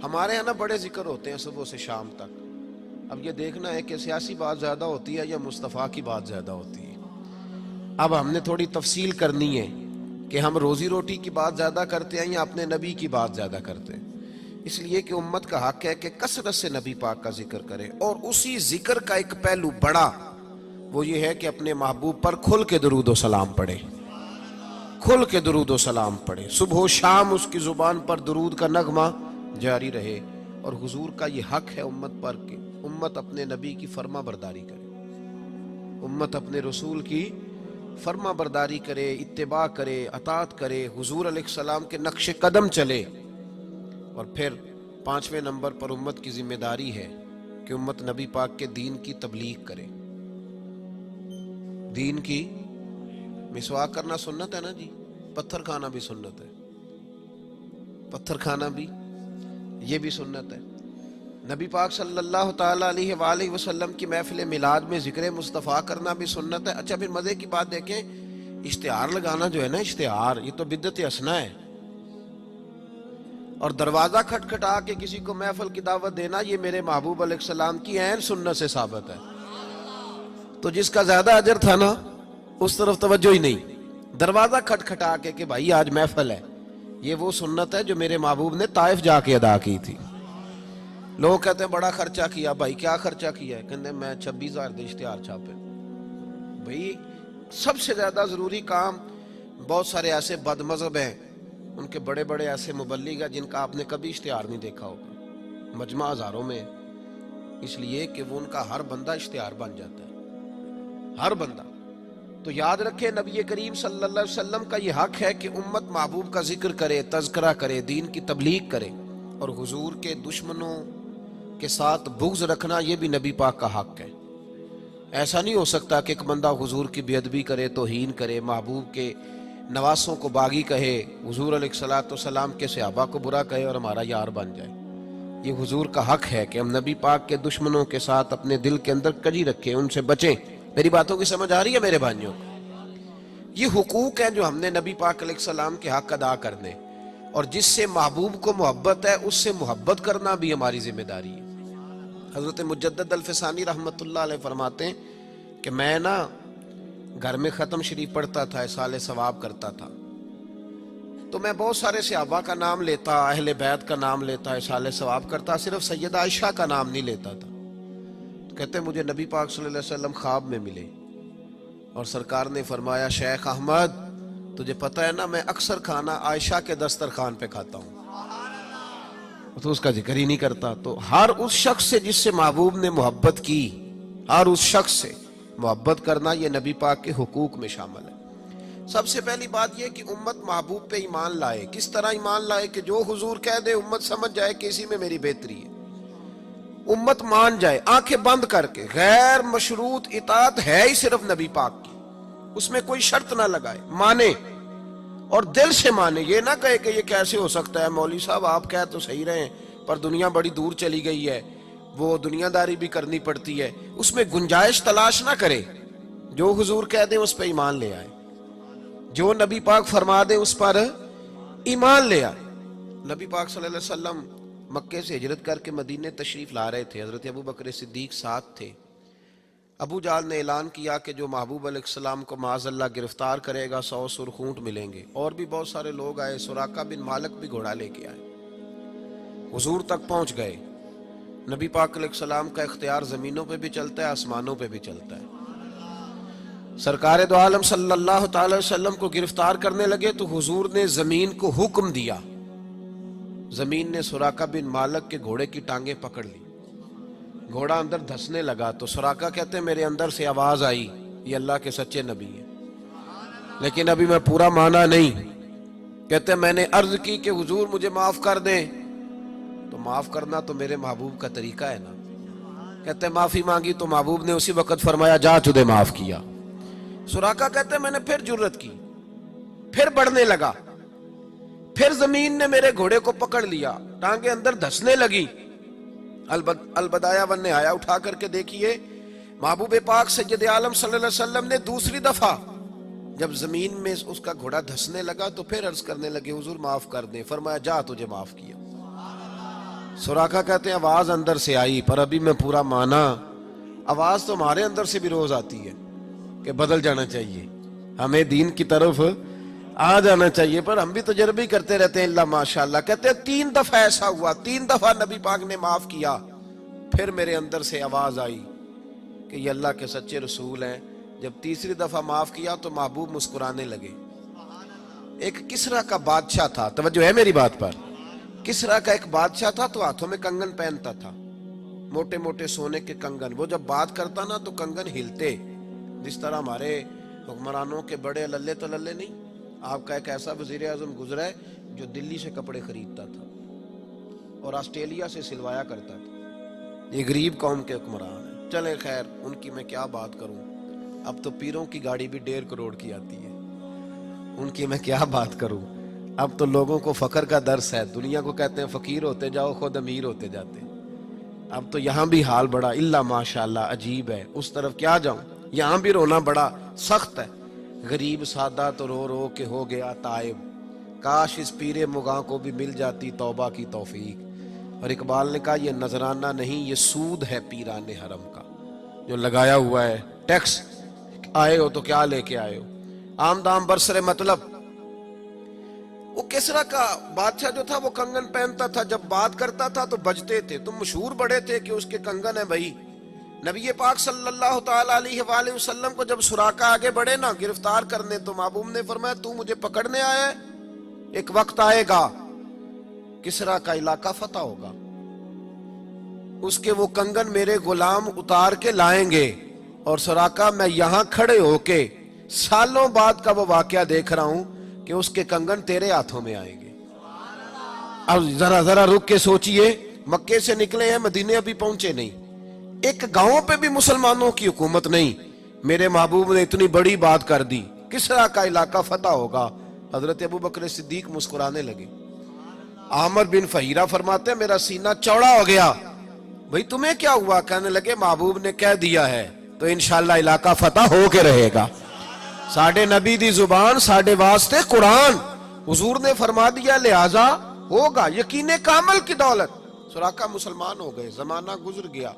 ہمارے یہاں نا بڑے ذکر ہوتے ہیں صبح سے شام تک. اب یہ دیکھنا ہے کہ سیاسی بات زیادہ ہوتی ہے یا مصطفیٰ کی بات زیادہ ہوتی ہے. اب ہم نے تھوڑی تفصیل کرنی ہے کہ ہم روزی روٹی کی بات زیادہ کرتے ہیں یا اپنے نبی کی بات زیادہ کرتے ہیں. اس لیے کہ امت کا حق ہے کہ کثرت سے نبی پاک کا ذکر کرے، اور اسی ذکر کا ایک پہلو بڑا وہ یہ ہے کہ اپنے محبوب پر کھل کے درود و سلام پڑھے، کھل کے درود و سلام پڑھے. صبح و شام اس کی زبان پر درود کا نغمہ جاری رہے. اور حضور کا یہ حق ہے امت پر کہ امت اپنے نبی کی فرما برداری کرے، امت اپنے رسول کی فرما برداری کرے، اتباع کرے، اطاعت کرے، حضور علیہ السلام کے نقش قدم چلے. اور پھر 5ویں نمبر پر امت کی ذمہ داری ہے کہ امت نبی پاک کے دین کی تبلیغ کرے. دین کی مسواک کرنا سنت ہے نا جی، پتھر کھانا بھی سنت ہے، پتھر کھانا بھی یہ بھی سنت ہے. نبی پاک صلی اللہ تعالیٰ علیہ وآلہ وسلم کی محفل میلاد میں ذکر مصطفیٰ کرنا بھی سنت ہے. اچھا پھر مزے کی بات دیکھیں، اشتہار لگانا جو ہے نا، اشتہار یہ تو بدعت حسنہ ہے. اور دروازہ کھٹکھٹا کے کسی کو محفل کی دعوت دینا، یہ میرے محبوب علیہ السلام کی عین سنت سے ثابت ہے. تو جس کا زیادہ اجر تھا نا اس طرف توجہ ہی نہیں. دروازہ کھٹکھٹا کے کہ بھائی آج محفل ہے، یہ وہ سنت ہے جو میرے محبوب نے طائف جا کے ادا کی تھی. لوگ کہتے ہیں بڑا خرچہ کیا. بھائی کیا خرچہ کیا ہے؟ کہتے ہیں میں 26,000 دے اشتہار چھاپے. بھائی سب سے زیادہ ضروری کام، بہت سارے ایسے بد مذہب ہیں، ان کے بڑے بڑے ایسے مبلغ ہیں جن کا آپ نے کبھی اشتہار نہیں دیکھا ہوگا، مجمع ہزاروں میں، اس لیے کہ وہ ان کا ہر بندہ اشتہار بن جاتا ہے، ہر بندہ. تو یاد رکھے نبی کریم صلی اللہ علیہ وسلم کا یہ حق ہے کہ امت محبوب کا ذکر کرے، تذکرہ کرے، دین کی تبلیغ کرے. اور حضور کے دشمنوں کے ساتھ بغض رکھنا یہ بھی نبی پاک کا حق ہے. ایسا نہیں ہو سکتا کہ ایک بندہ حضور کی بے ادبی کرے، توہین کرے، محبوب کے نواسوں کو باغی کہے، حضور علیہ الصلوۃ والسلام کے صحابہ کو برا کہے اور ہمارا یار بن جائے. یہ حضور کا حق ہے کہ ہم نبی پاک کے دشمنوں کے ساتھ اپنے دل کے اندر کجی رکھیں، ان سے بچیں. میری باتوں کی سمجھ آ رہی ہے میرے بھائیوں؟ یہ حقوق ہیں جو ہم نے نبی پاک علیہ السلام کے حق ادا کرنے، اور جس سے محبوب کو محبت ہے اس سے محبت کرنا بھی ہماری ذمہ داری ہے. حضرت مجدد الفسانی رحمۃ اللہ علیہ فرماتے ہیں کہ میں نا گھر میں ختم شریف پڑھتا تھا، اصالہ ثواب کرتا تھا، تو میں بہت سارے صحابہ کا نام لیتا، اہل بیت کا نام لیتا، اصالہ ثواب کرتا، صرف سیدہ عائشہ کا نام نہیں لیتا تھا. تو کہتے ہیں مجھے نبی پاک صلی اللہ علیہ وسلم خواب میں ملے اور سرکار نے فرمایا شیخ احمد تجھے پتہ ہے نا میں اکثر کھانا عائشہ کے دسترخوان پہ کھاتا ہوں، تو اس کا ذکر ہی نہیں کرتا. تو ہر اس شخص سے جس سے محبوب نے محبت کی، ہر اس شخص سے محبت کرنا یہ نبی پاک کے حقوق میں شامل ہے. سب سے پہلی بات یہ کہ امت محبوب پہ ایمان لائے. کس طرح ایمان لائے؟ کہ جو حضور کہہ دے امت سمجھ جائے کہ اسی میں میری بہتری ہے، امت مان جائے آنکھیں بند کر کے. غیر مشروط اطاعت ہے ہی صرف نبی پاک کی، اس میں کوئی شرط نہ لگائے، مانے اور دل سے مانے. یہ نہ کہے کہ یہ کیسے ہو سکتا ہے مولوی صاحب آپ کہہ تو صحیح رہے ہیں پر دنیا بڑی دور چلی گئی ہے، وہ دنیا داری بھی کرنی پڑتی ہے. اس میں گنجائش تلاش نہ کرے. جو حضور کہہ دیں اس پہ ایمان لے آئے، جو نبی پاک فرما دے اس پر ایمان لے آئے. نبی پاک صلی اللہ علیہ وسلم مکے سے ہجرت کر کے مدینے تشریف لا رہے تھے. حضرت ابو بکر صدیق ساتھ تھے. ابو جہل نے اعلان کیا کہ جو محبوب علیہ السلام کو معاذ اللہ گرفتار کرے گا 100 سرخ اونٹ ملیں گے. اور بھی بہت سارے لوگ آئے، سراقہ بن مالک بھی گھوڑا لے کے آئے. حضور تک پہنچ گئے. نبی پاک علیہ السلام کا اختیار زمینوں پہ بھی چلتا ہے، آسمانوں پہ بھی چلتا ہے. سرکار دو عالم صلی اللہ تعالی وسلم کو گرفتار کرنے لگے تو حضور نے زمین کو حکم دیا. زمین نے سراقہ بن مالک کے گھوڑے کی ٹانگیں پکڑ لی. گھوڑا اندر دھسنے لگا تو سراقہ کہتے ہیں میرے اندر سے آواز آئی یہ اللہ کے سچے نبی ہیں، لیکن ابھی میں پورا مانا نہیں. کہتے ہیں میں نے عرض کی کہ حضور مجھے معاف کر دیں، تو معاف کرنا تو میرے محبوب کا طریقہ ہے نا. کہتے ہیں معافی مانگی تو محبوب نے اسی وقت فرمایا جا تجھے معاف کیا. سراقہ کہتے ہیں میں نے پھر جرت کی، پھر بڑھنے لگا، پھر زمین نے میرے گھوڑے کو پکڑ لیا، ٹانگیں اندر دھسنے لگی. البدایہ والنہایہ اٹھا کر کے دیکھیے محبوب پاک سید عالم صلی اللہ علیہ وسلم نے دوسری دفعہ جب زمین میں اس کا گھوڑا دھسنے لگا تو پھر عرض کرنے لگے حضور معاف کر دیں. فرمایا جا تجھے معاف کیا. سراقہ کہتے ہیں آواز اندر سے آئی پر ابھی میں پورا مانا. آواز تو ہمارے اندر سے بھی روز آتی ہے کہ بدل جانا چاہیے, ہمیں دین کی طرف آ جانا چاہیے, پر ہم بھی تجربے کرتے رہتے ہیں. اللہ ماشاءاللہ. کہتے ہیں 3 دفعہ ایسا ہوا, 3 دفعہ نبی پاک نے معاف کیا, پھر میرے اندر سے آواز آئی کہ یہ اللہ کے سچے رسول ہیں. جب تیسری دفعہ معاف کیا تو محبوب مسکرانے لگے. ایک کسرا کا بادشاہ تھا, توجہ ہے میری بات پر, کسرا کا ایک بادشاہ تھا تو ہاتھوں میں کنگن پہنتا تھا, موٹے موٹے سونے کے کنگن. وہ جب بات کرتا نا تو کنگن ہلتے, جس طرح ہمارے حکمرانوں کے بڑے للے تللے نہیں. آپ کا ایک ایسا وزیر اعظم گزرا ہے جو دلی سے کپڑے خریدتا تھا اور آسٹریلیا سے سلوایا کرتا تھا. یہ غریب قوم کے حکمران ہیں. چلے خیر, ان کی میں کیا بات کروں. اب تو پیروں کی گاڑی بھی 1.5 کروڑ کی آتی ہے, ان کی میں کیا بات کروں. اب تو لوگوں کو فقر کا درس ہے. دنیا کو کہتے ہیں فقیر ہوتے جاؤ, خود امیر ہوتے جاتے. اب تو یہاں بھی حال بڑا اللہ ماشاءاللہ عجیب ہے. اس طرف کیا جاؤں, یہاں بھی رونا بڑا سخت ہے. غریب سادہ تو رو رو کے ہو گیا تائب, کاش اس پیر مغاں کو بھی مل جاتی توبہ کی توفیق. اور اقبال نے کہا یہ نذرانہ نہیں, یہ سود ہے پیران حرم کا, جو لگایا ہوا ہے ٹیکس. آئے ہو تو کیا لے کے آئے ہو, آمدام برسر مطلب. وہ کسرا کا بادشاہ جو تھا وہ کنگن پہنتا تھا, جب بات کرتا تھا تو بجتے تھے. تو مشہور بڑے تھے کہ اس کے کنگن ہیں بھائی. نبی پاک صلی اللہ تعالی علیہ وآلہ وسلم کو جب سراقہ آگے بڑھے نا گرفتار کرنے, تو محبوب نے فرمایا تو مجھے پکڑنے آیا ہے, ایک وقت آئے گا کسرا کا علاقہ فتح ہوگا, اس کے وہ کنگن میرے غلام اتار کے لائیں گے, اور سراقہ میں یہاں کھڑے ہو کے سالوں بعد کا وہ واقعہ دیکھ رہا ہوں کہ اس کے کنگن تیرے ہاتھوں میں آئیں گے. اب ذرا رک کے سوچئے, مکے سے نکلے ہیں, مدینے ابھی پہنچے نہیں, ایک گاؤں پہ بھی مسلمانوں کی حکومت نہیں. میرے محبوب نے اتنی بڑی بات کر دی, کسرا کا علاقہ فتح ہوگا. حضرت ابوبکر صدیق مسکرانے لگے. عامر بن فہیرہ فرماتے ہیں میرا سینہ چوڑا ہو گیا, بھئی تمہیں کیا ہوا؟ کہنے لگے محبوب نے کہہ دیا ہے تو انشاءاللہ علاقہ فتح ہو کے رہے گا. ساڑھے نبی دی زبان, ساڑھے واسطے قرآن, حضور نے فرما دیا لہذا ہوگا. یقین کامل کی دولت. سراقہ مسلمان ہو گئے, زمانہ گزر گیا.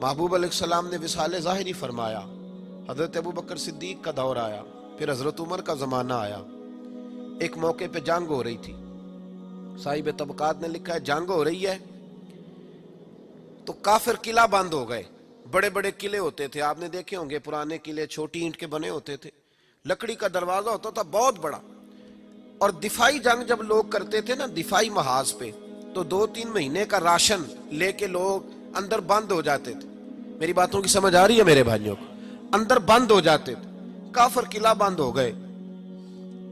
محبوب علیہ السلام نے وصال ظاہری فرمایا, حضرت ابوبکر صدیق کا دور آیا, پھر حضرت عمر کا زمانہ آیا. ایک موقع پہ جنگ ہو رہی تھی, صاحب طبقات نے لکھا ہے جنگ ہو رہی ہے تو کافر قلعہ بند ہو گئے. بڑے بڑے قلعے ہوتے تھے, آپ نے دیکھے ہوں گے پرانے قلعے, چھوٹی اینٹ کے بنے ہوتے تھے, لکڑی کا دروازہ ہوتا تھا بہت بڑا. اور دفاعی جنگ جب لوگ کرتے تھے نا دفاعی محاذ پہ, تو 2-3 مہینے کا راشن لے کے لوگ اندر بند ہو جاتے تھے. میری باتوں کی سمجھ آ رہی ہے میرے بھائیوں کو؟ اندر بند ہو جاتے تھے. کافر قلعہ بند ہو گئے.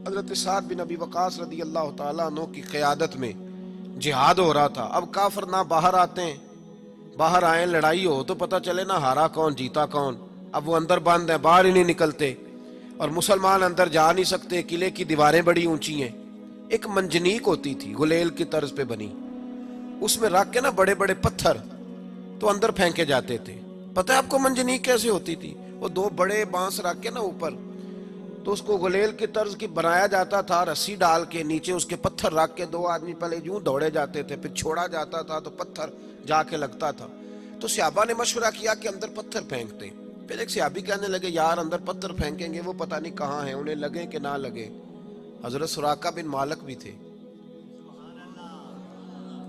حضرت سعد بن ابی وقاص رضی اللہ تعالیٰ عنہ کی قیادت میں جہاد ہو رہا تھا. اب کافر نہ باہر آتے ہیں, باہر آئیں لڑائی ہو تو پتہ چلے نہ ہارا کون جیتا کون. اب وہ اندر بند ہیں, باہر ہی نہیں نکلتے, اور مسلمان اندر جا نہیں سکتے. قلعے کی دیواریں بڑی اونچی ہیں. ایک منجنیق ہوتی تھی گلیل کی طرز پہ بنی, اس میں رکھ کے نا بڑے بڑے پتھر تو اندر پھینکے جاتے تھے. پتہ ہے آپ کو منجنیق کیسے ہوتی تھی؟ وہ 2 بڑے بانس رکھ کے نا اوپر, تو اس کو گلیل کی طرز کی بنایا جاتا تھا, رسی ڈال کے نیچے اس کے پتھر رکھ کے 2 آدمی پہلے یوں دوڑے جاتے تھے, پھر چھوڑا جاتا تھا تو پتھر جا کے لگتا تھا. تو صحابہ نے مشورہ کیا کہ اندر پتھر پھینکتے. پھر ایک صحابی کہنے لگے یار اندر پتھر پھینکیں گے وہ پتہ نہیں کہاں ہیں, انہیں لگے کہ نہ لگے. حضرت سراقہ بن مالک بھی تھے,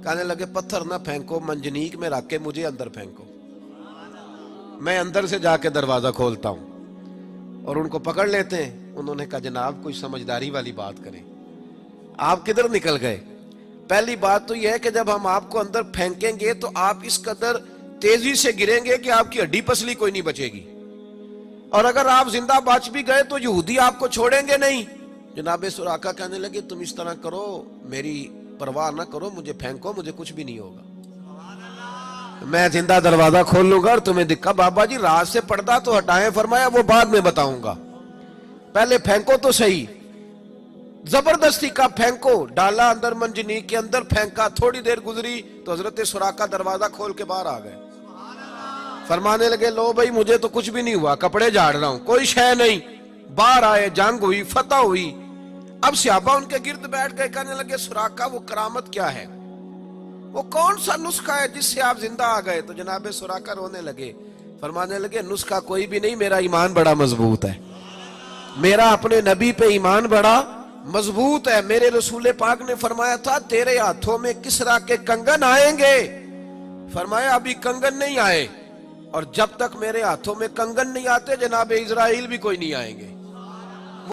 کہنے لگے پتھر نہ پھینکو, منجنیق میں رکھ کے مجھے اندر پھینکو, میں اندر سے جا کے دروازہ کھولتا ہوں. اور ان کو پکڑ لیتے ہیں. انہوں نے کہا جناب کوئی سمجھداری والی بات کریں. آپ کدھر نکل گئے؟ پہلی بات تو یہ ہے کہ جب ہم آپ کو اندر پھینکیں گے تو آپ اس قدر تیزی سے گریں گے کہ آپ کی ہڈی پسلی کوئی نہیں بچے گی, اور اگر آپ زندہ بچ بھی گئے تو یہودی آپ کو چھوڑیں گے نہیں. جناب سراقہ کہنے لگے تم اس طرح کرو, میری پرواہ نہ کرو, مجھے پھینکو, مجھے کچھ بھی نہیں ہوگا, میں زندہ دروازہ کھول لوں گا. اور تمہیں دکھا بابا جی رات سے پردہ تو ہٹائیں, فرمایا وہ بعد میں بتاؤں گا, پہلے پھینکو تو صحیح. زبردستی کا پھینکو, ڈالا اندر منجنیق کے اندر, پھینکا. تھوڑی دیر گزری تو حضرت سراقہ دروازہ کھول کے باہر آ گئے. فرمانے لگے لو بھائی مجھے تو کچھ بھی نہیں ہوا, کپڑے جھاڑ رہا ہوں, کوئی شے نہیں. باہر آئے, جنگ ہوئی, فتح ہوئی. اب صحابہ ان کے گرد بیٹھ گئے, کہنے لگے سراقہ وہ کرامت کیا ہے؟ وہ کون سا نسخہ ہے جس سے آپ زندہ آ گئے؟ تو جناب سراقہ رونے لگے، فرمانے لگے نسخہ کوئی بھی نہیں، میرا ایمان بڑا مضبوط ہے، میرا اپنے نبی پہ ایمان بڑا مضبوط ہے۔ میرے رسول پاک نے فرمایا تھا تیرے ہاتھوں میں کسرا کے کنگن آئیں گے، فرمایا ابھی کنگن نہیں آئے، اور جب تک میرے ہاتھوں میں کنگن نہیں آتے جناب اسرائیل بھی کوئی نہیں آئیں گے۔